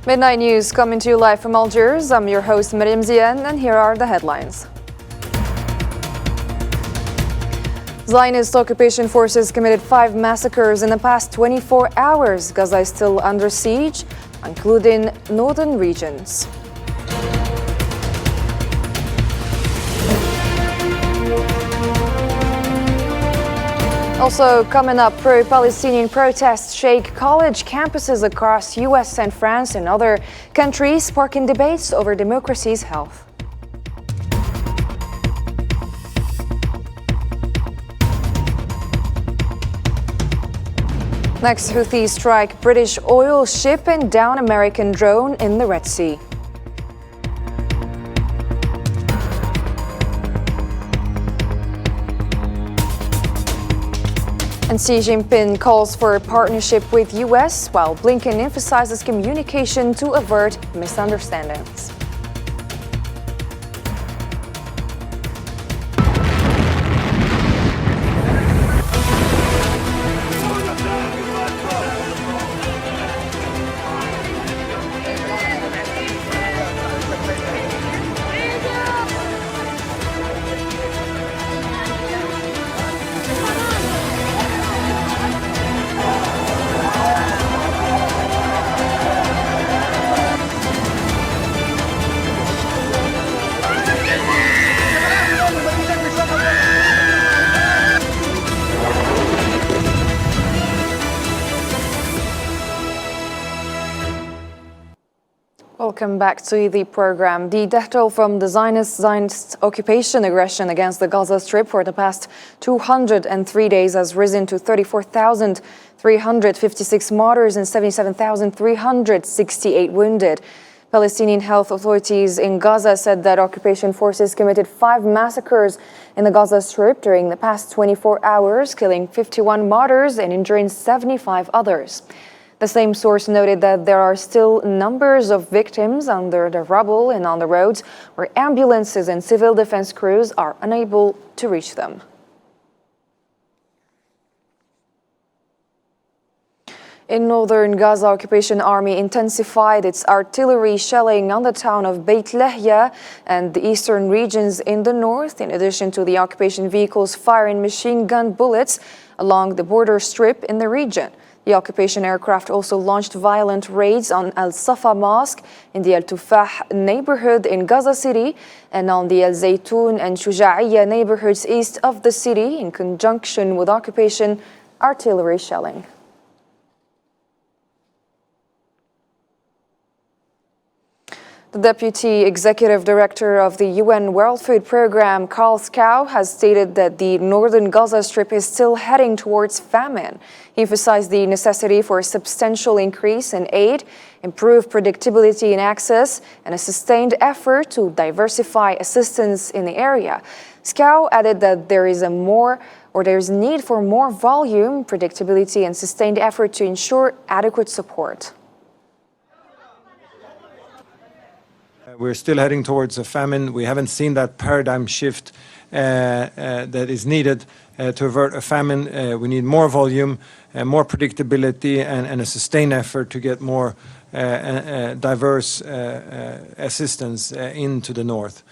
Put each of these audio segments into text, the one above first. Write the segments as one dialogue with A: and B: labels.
A: Midnight News coming to you live from Algiers. I'm your host, Mariam Zian, and here are the headlines. Zionist occupation forces committed 5 massacres in the past 24 hours. Gaza is still under siege, including northern regions. Also coming up, pro-Palestinian protests shake college campuses across US and France and other countries, sparking debates over democracy's health. Next, Houthis strike British oil ship and down American drone in the Red Sea. And Xi Jinping calls for a partnership with US, while Blinken emphasizes communication to avert misunderstandings. Welcome back to the program. The death toll from the Zionist occupation aggression against the Gaza Strip for the past 203 days has risen to 34,356 martyrs and 77,368 wounded. Palestinian health authorities in Gaza said that occupation forces committed 5 massacres in the Gaza Strip during the past 24 hours, killing 51 martyrs and injuring 75 others. The same source noted that there are still numbers of victims under the rubble and on the roads where ambulances and civil defense crews are unable to reach them. In northern Gaza, occupation army intensified its artillery shelling on the town of Beit Lahia and the eastern regions in the north, in addition to the occupation vehicles firing machine gun bullets along the border strip in the region. The occupation aircraft also launched violent raids on Al Safa Mosque in the Al Tufah neighborhood in Gaza City and on the Al Zaytun and Shuja'iyya neighborhoods east of the city in conjunction with occupation artillery shelling. The Deputy Executive Director of the UN World Food Programme, Karl Skau, has stated that the northern Gaza Strip is still heading towards famine. He emphasized the necessity for a substantial increase in aid, improved predictability in access, and a sustained effort to diversify assistance in the area. Skau added that there is need for more volume, predictability, and sustained effort to ensure adequate support.
B: We're still heading towards a famine. We haven't seen that paradigm shift that is needed to avert a famine. We need more volume, more predictability, and a sustained effort to get more diverse assistance into the north.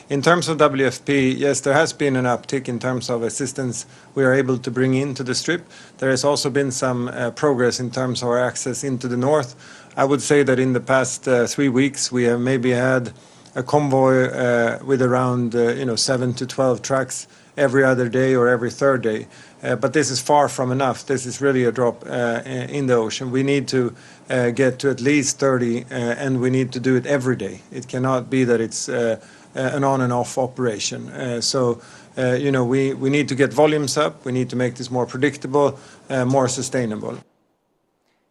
B: In terms of WFP, yes, there has been an uptick in terms of assistance we are able to bring into the Strip. There has also been some progress in terms of our access into the north. I would say that in the past 3 weeks, we have maybe had a convoy with around 7 to 12 trucks every other day or every third day. But this is far from enough. This is really a drop in the ocean. We need to get to at least 30, and we need to do it every day. It cannot be that it's an on and off operation. We need to get volumes up. We need to make this more predictable, more sustainable.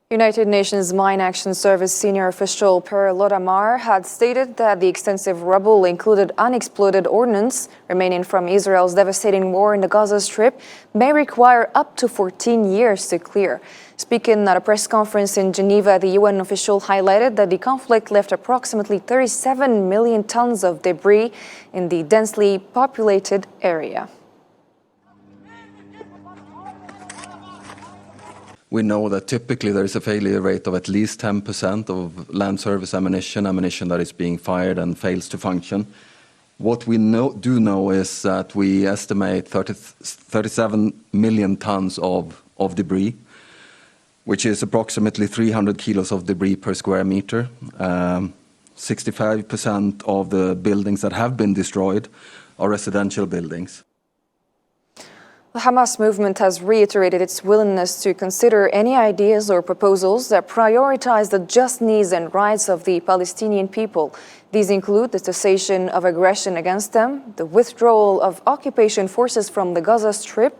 A: United Nations Mine Action Service senior official Per Lodamar had stated that the extensive rubble included unexploded ordnance remaining from Israel's devastating war in the Gaza Strip may require up to 14 years to clear. Speaking at a press conference in Geneva, the UN official highlighted that the conflict left approximately 37 million tons of debris in the densely populated area.
C: We know that typically there is a failure rate of at least 10% of land service ammunition that is being fired and fails to function. What we do know is that we estimate 37 million tons of debris, which is approximately 300 kilos of debris per square meter. 65% of the buildings that have been destroyed are residential buildings.
A: The Hamas movement has reiterated its willingness to consider any ideas or proposals that prioritize the just needs and rights of the Palestinian people. These include the cessation of aggression against them, the withdrawal of occupation forces from the Gaza Strip,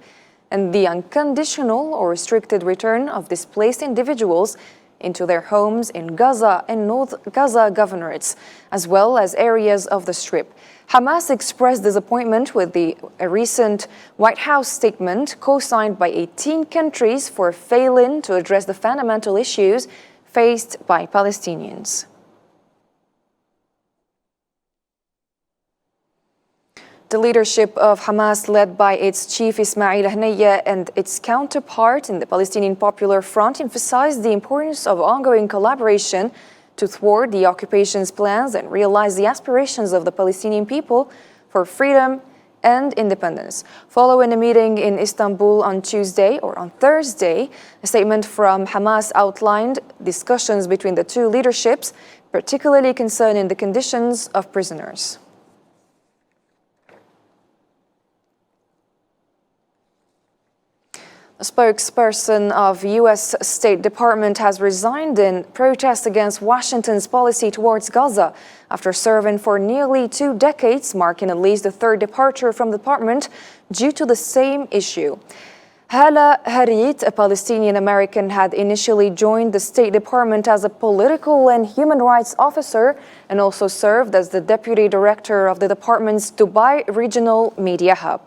A: and the unconditional or restricted return of displaced individuals into their homes in Gaza and North Gaza governorates, as well as areas of the Strip. Hamas expressed disappointment with a recent White House statement co-signed by 18 countries for failing to address the fundamental issues faced by Palestinians. The leadership of Hamas, led by its chief Ismail Haniyeh and its counterpart in the Palestinian Popular Front, emphasized the importance of ongoing collaboration to thwart the occupation's plans and realize the aspirations of the Palestinian people for freedom and independence. Following a meeting in Istanbul on Thursday, a statement from Hamas outlined discussions between the two leaderships, particularly concerning the conditions of prisoners. A spokesperson of U.S. State Department has resigned in protest against Washington's policy towards Gaza after serving for nearly 2 decades, marking at least the third departure from the department due to the same issue. Hala Harit, a Palestinian American, had initially joined the State Department as a political and human rights officer and also served as the deputy director of the department's Dubai Regional Media Hub.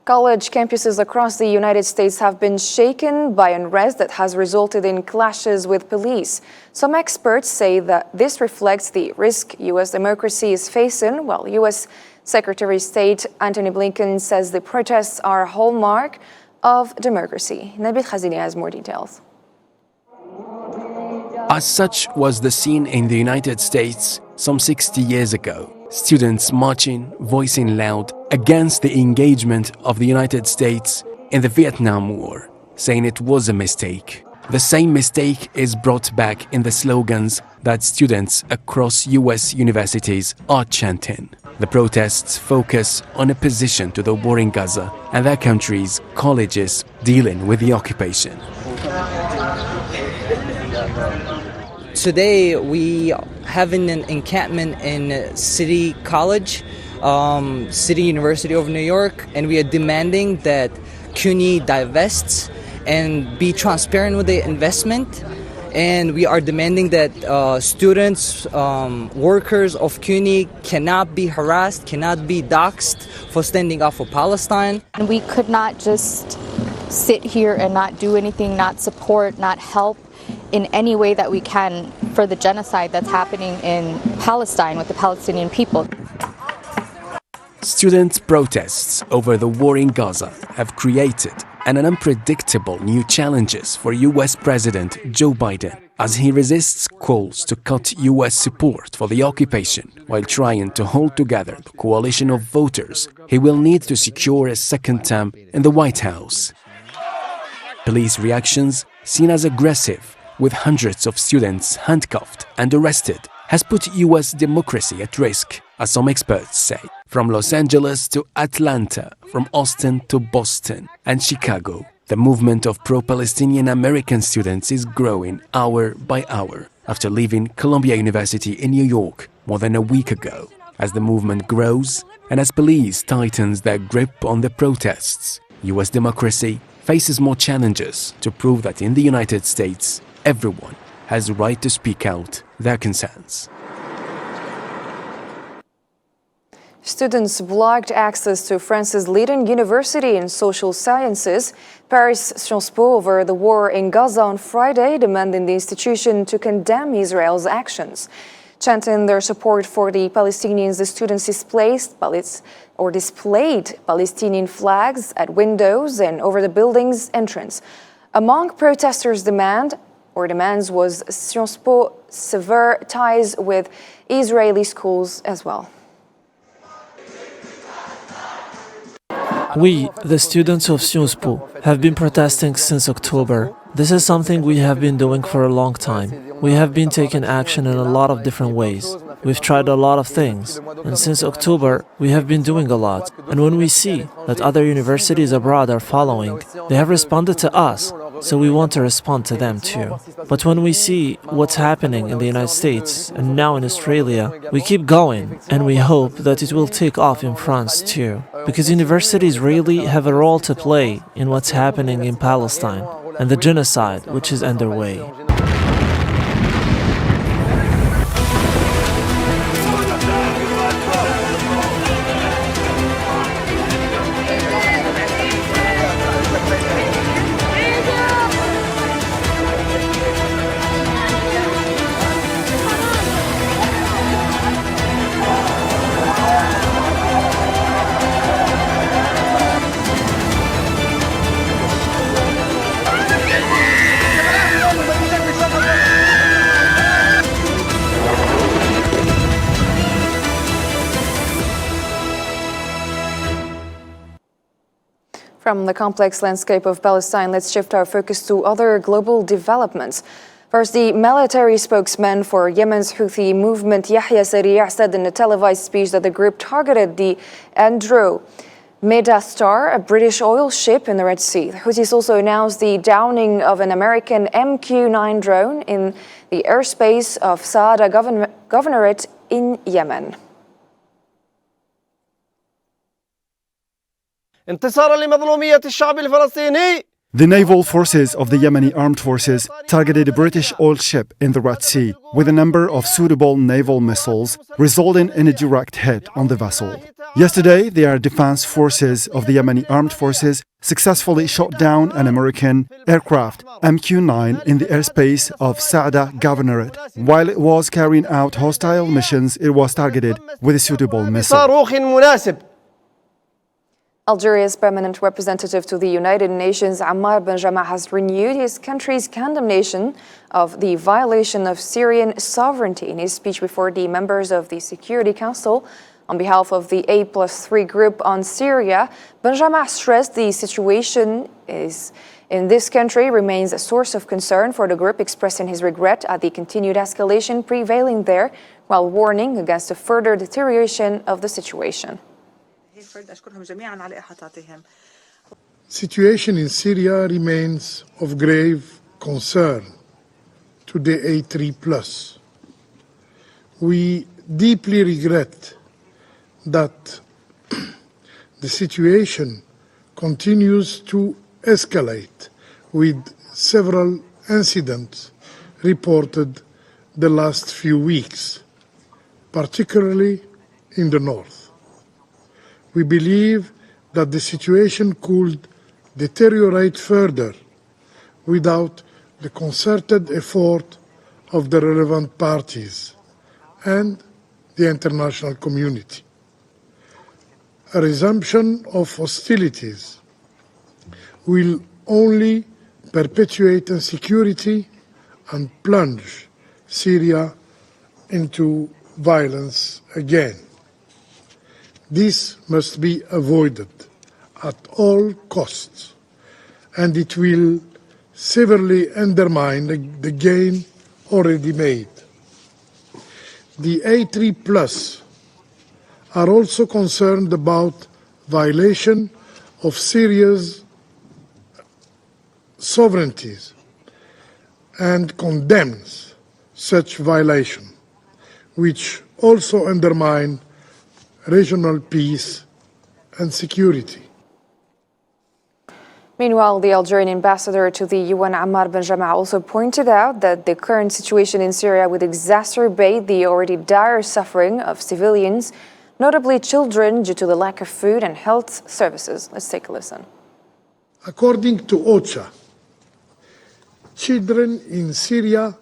A: College campuses across the United States have been shaken by unrest that has resulted in clashes with police. Some experts say that this reflects the risk U.S. democracy is facing, while U.S. Secretary of State Antony Blinken says the protests are a hallmark of democracy. Nabil Khazini has more details.
D: As such was the scene in the United States some 60 years ago. Students marching, voicing loud against the engagement of the United States in the Vietnam War, saying it was a mistake. The same mistake is brought back in the slogans that students across US universities are chanting. The protests focus on opposition to the war in Gaza and their country's colleges dealing with the occupation.
E: Today we have an encampment in City College, City University of New York, and we are demanding that CUNY divests and be transparent with the investment. And we are demanding that students, workers of CUNY cannot be harassed, cannot be doxxed for standing up for Palestine.
F: And we could not just sit here and not do anything, not support, not help in any way that we can for the genocide that's happening in Palestine with the Palestinian people.
D: Student protests over the war in Gaza have created an unpredictable new challenges for US President Joe Biden as he resists calls to cut US support for the occupation while trying to hold together the coalition of voters he will need to secure a second term in the White House. Police reactions, seen as aggressive, with hundreds of students handcuffed and arrested, has put US democracy at risk, as some experts say. From Los Angeles to Atlanta, from Austin to Boston and Chicago, the movement of pro-Palestinian American students is growing hour by hour after leaving Columbia University in New York more than a week ago. As the movement grows and as police tightens their grip on the protests, US democracy faces more challenges to prove that in the United States, everyone has a right to speak out their concerns.
A: Students blocked access to France's leading university in social sciences, Paris Sciences Po, over the war in Gaza on Friday, demanding the institution to condemn Israel's actions. Chanting their support for the Palestinians, the students displayed Palestinian flags at windows and over the building's entrance. Among protesters' demands was Sciences Po sever ties with Israeli schools as well.
G: We, the students of Sciences Po, have been protesting since October. This is something we have been doing for a long time. We have been taking action in a lot of different ways. We've tried a lot of things, and since October, we have been doing a lot. And when we see that other universities abroad are following, they have responded to us, so we want to respond to them too. But when we see what's happening in the United States and now in Australia, we keep going, and we hope that it will take off in France too. Because universities really have a role to play in what's happening in Palestine and the genocide which is underway.
A: From the complex landscape of Palestine, let's shift our focus to other global developments. First, the military spokesman for Yemen's Houthi movement, Yahya Sari', said in a televised speech that the group targeted the Andromeda Star, a British oil ship in the Red Sea. The Houthis also announced the downing of an American MQ-9 drone in the airspace of Saada Governorate in Yemen.
H: انتصارا لمظلومية الشعب الفلسطيني.
I: The naval forces of the Yemeni armed forces targeted a British oil ship in the Red Sea with a number of suitable naval missiles, resulting in a direct hit on the vessel. Yesterday, the air defense forces of the Yemeni armed forces successfully shot down an American aircraft MQ-9 in the airspace of Saada Governorate. While it was carrying out hostile missions, it was targeted with a suitable missile.
A: Algeria's permanent representative to the United Nations, Ammar Ben Jama, has renewed his country's condemnation of the violation of Syrian sovereignty in his speech before the members of the Security Council. On behalf of the A+3 group on Syria, Ben Jama stressed the situation in this country remains a source of concern for the group, expressing his regret at the continued escalation prevailing there, while warning against a further deterioration of the situation.
J: Situation in Syria remains of grave concern to the A3+. We deeply regret that the situation continues to escalate, with several incidents reported the last few weeks, particularly in the north. We believe that the situation could deteriorate further without the concerted effort of the relevant parties and the international community. A resumption of hostilities will only perpetuate insecurity and plunge Syria into violence again. This must be avoided at all costs, and it will severely undermine the gain already made. The A3+ are also concerned about violation of Syria's sovereignties and condemns such violation, which also undermine regional peace and security.
A: Meanwhile, the Algerian ambassador to the UN, Ammar Ben Jama, also pointed out that the current situation in Syria would exacerbate the already dire suffering of civilians, notably children, due to the lack of food and health services. Let's take a listen.
J: According to OCHA, children in Syria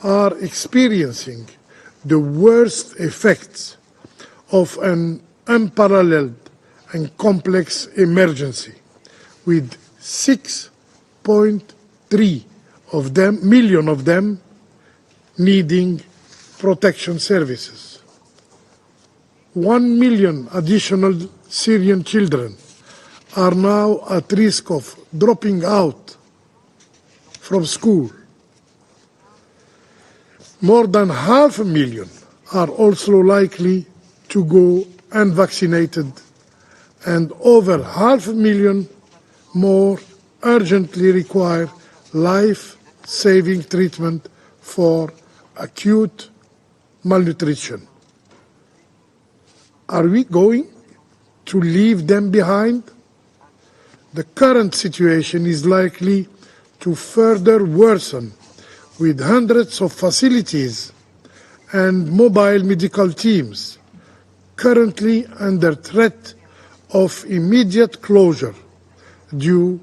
J: are experiencing the worst effects of an unparalleled and complex emergency, with 6.3 million of them needing protection services. 1 million additional Syrian children are now at risk of dropping out from school. More than 500,000 are also likely to go unvaccinated, and over 500,000 more urgently require life-saving treatment for acute malnutrition. Are we going to leave them behind? The current situation is likely to further worsen, with hundreds of facilities and mobile medical teams currently under threat of immediate closure due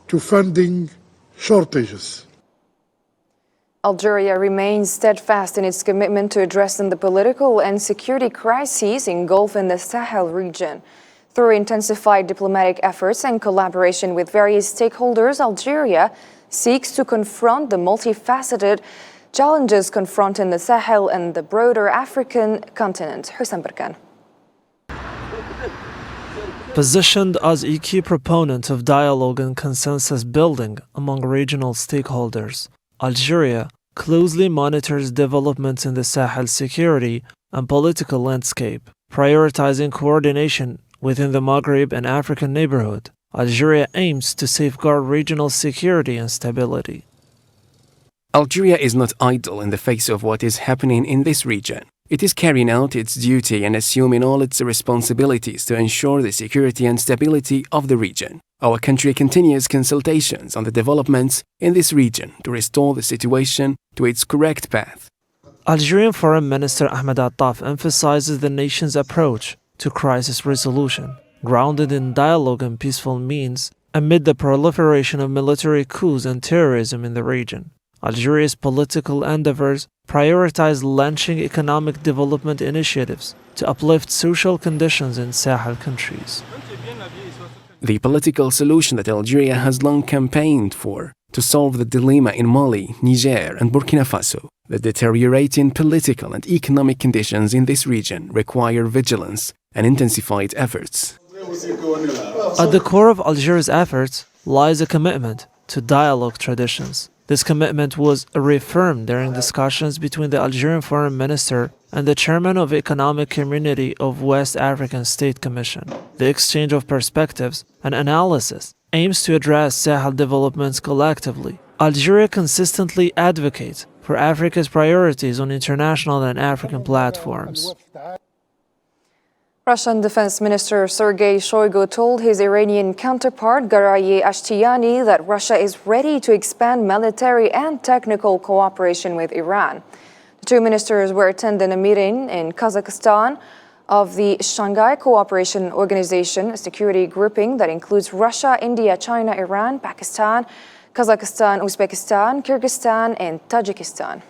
J: to funding shortages.
A: Algeria remains steadfast in its commitment to addressing the political and security crises engulfing the Sahel region. Through intensified diplomatic efforts and collaboration with various stakeholders, Algeria seeks to confront the multifaceted challenges confronting the Sahel and the broader African continent. Hussein Barkan.
G: Positioned as a key proponent of dialogue and consensus building among regional stakeholders, Algeria closely monitors developments in the Sahel security and political landscape, prioritizing coordination within the Maghreb and African neighborhood. Algeria aims to safeguard regional security and stability.
D: Algeria is not idle in the face of what is happening in this region. It is carrying out its duty and assuming all its responsibilities to ensure the security and stability of the region. Our country continues consultations on the developments in this region to restore the situation to its correct path.
G: Algerian Foreign Minister Ahmed Attaf emphasizes the nation's approach to crisis resolution, grounded in dialogue and peaceful means, amid the proliferation of military coups and terrorism in the region. Algeria's political endeavors prioritize launching economic development initiatives to uplift social conditions in Sahel countries.
D: The political solution that Algeria has long campaigned for to solve the dilemma in Mali, Niger, and Burkina Faso, the deteriorating political and economic conditions in this region require vigilance and intensified efforts.
G: At the core of Algeria's efforts lies a commitment to dialogue traditions. This commitment was reaffirmed during discussions between the Algerian Foreign Minister and the Chairman of Economic Community of West African State Commission. The exchange of perspectives and analysis aims to address Sahel developments collectively. Algeria consistently advocates for Africa's priorities on international and African platforms.
A: Russian Defense Minister Sergei Shoigu told his Iranian counterpart Garaye Ashtiani that Russia is ready to expand military and technical cooperation with Iran. The two ministers were attending a meeting in Kazakhstan of the Shanghai Cooperation Organization, a security grouping that includes Russia, India, China, Iran, Pakistan, Kazakhstan, Uzbekistan, Kyrgyzstan, and Tajikistan.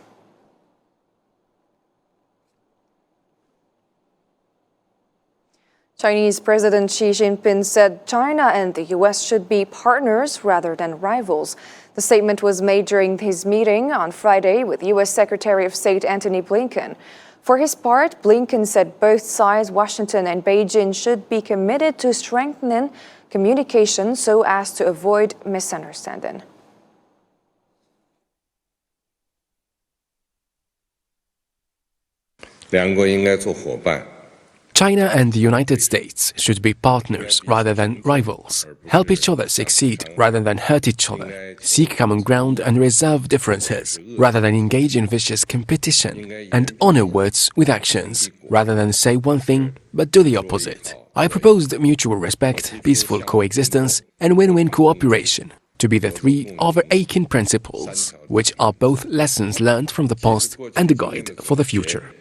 A: Chinese President Xi Jinping said China and the U.S. should be partners rather than rivals. The statement was made during his meeting on Friday with U.S. Secretary of State Antony Blinken. For his part, Blinken said both sides, Washington and Beijing, should be committed to strengthening communication so as to avoid misunderstanding.
D: China and the United States should be partners rather than rivals, help each other succeed rather than hurt each other, seek common ground and resolve differences rather than engage in vicious competition, and honor words with actions rather than say one thing but do the opposite. I proposed mutual respect, peaceful coexistence, and win-win cooperation to be the three overarching principles, which are both lessons learned from the past and a guide for the future.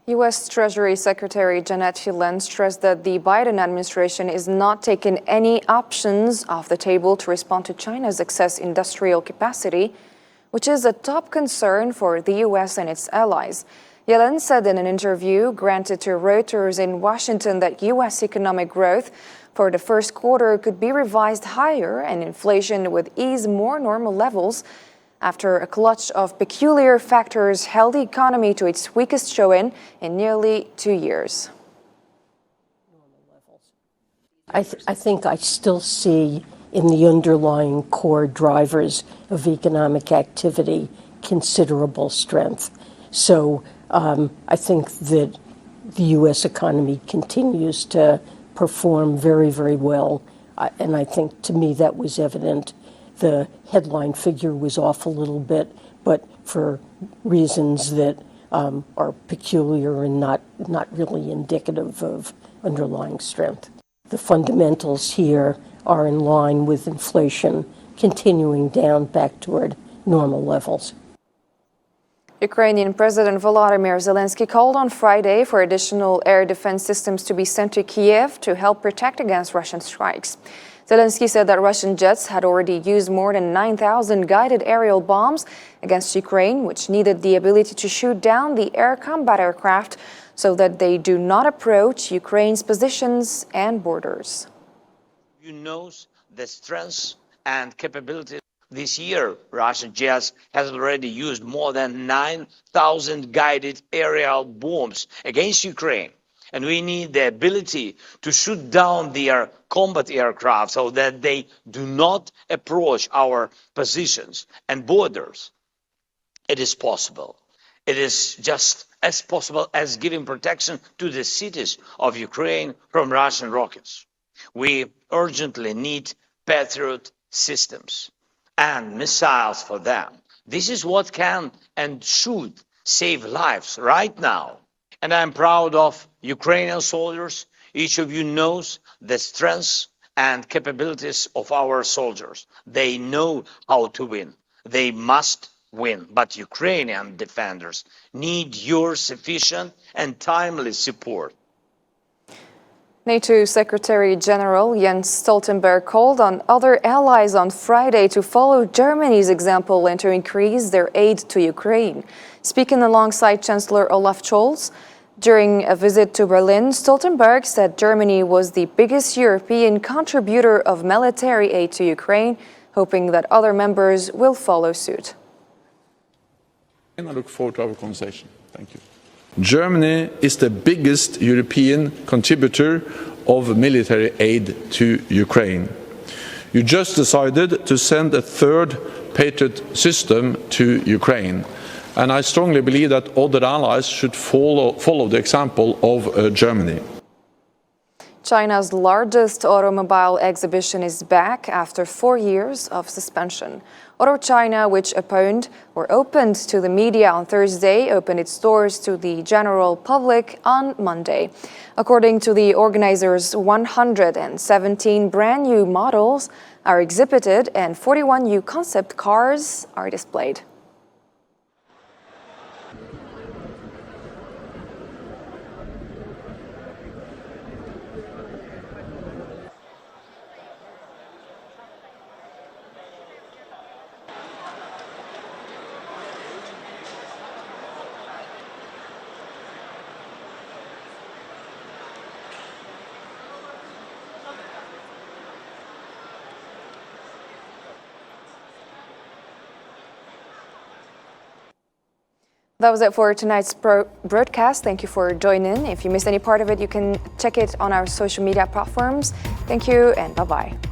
A: U.S. Treasury Secretary Janet Yellen stressed that the Biden administration is not taking any options off the table to respond to China's excess industrial capacity, which is a top concern for the US and its allies. Yellen said in an interview granted to Reuters in Washington that US economic growth for the first quarter could be revised higher and inflation would ease more normal levels after a clutch of peculiar factors held the economy to its weakest showing in nearly 2 years.
K: I think I still see in the underlying core drivers of economic activity considerable strength. So I think that the U.S. economy continues to perform very, very well. And I think to me that was evident. The headline figure was off a little bit, but for reasons that are peculiar and not really indicative of underlying strength. The fundamentals here are in line with inflation continuing down back toward normal levels.
A: Ukrainian President Volodymyr Zelensky called on Friday for additional air defense systems to be sent to Kiev to help protect against Russian strikes. Zelensky said that Russian jets had already used more than 9,000 guided aerial bombs against Ukraine, which needed the ability to shoot down the air combat aircraft so that they do not approach Ukraine's positions and borders.
L: You know the strengths and capabilities. This year, Russian jets has already used more than 9,000 guided aerial bombs against Ukraine. And we need the ability to shoot down their combat aircraft so that they do not approach our positions and borders. It is possible. It is just as possible as giving protection to the cities of Ukraine from Russian rockets. We urgently need Patriot systems and missiles for them. This is what can and should save lives right now. And I'm proud of Ukrainian soldiers. Each of you knows the strengths and capabilities of our soldiers. They know how to win. They must win. But Ukrainian defenders need your sufficient and timely support.
A: NATO Secretary General Jens Stoltenberg called on other allies on Friday to follow Germany's example and to increase their aid to Ukraine. Speaking alongside Chancellor Olaf Scholz during a visit to Berlin, Stoltenberg said Germany was the biggest European contributor of military aid to Ukraine, hoping that other members will follow suit.
M: And I look forward to our conversation. Thank you. Germany is the biggest European contributor of military aid to Ukraine. You just decided to send a third Patriot system to Ukraine. And I strongly believe that other allies should follow the example of Germany.
A: China's largest automobile exhibition is back after 4 years of suspension. Auto China, which opened to the media on Thursday, opened its doors to the general public on Monday. According to the organizers, 117 brand new models are exhibited and 41 new concept cars are displayed. That was it for tonight's broadcast. Thank you for joining. If you missed any part of it, you can check it on our social media platforms. Thank you and bye-bye.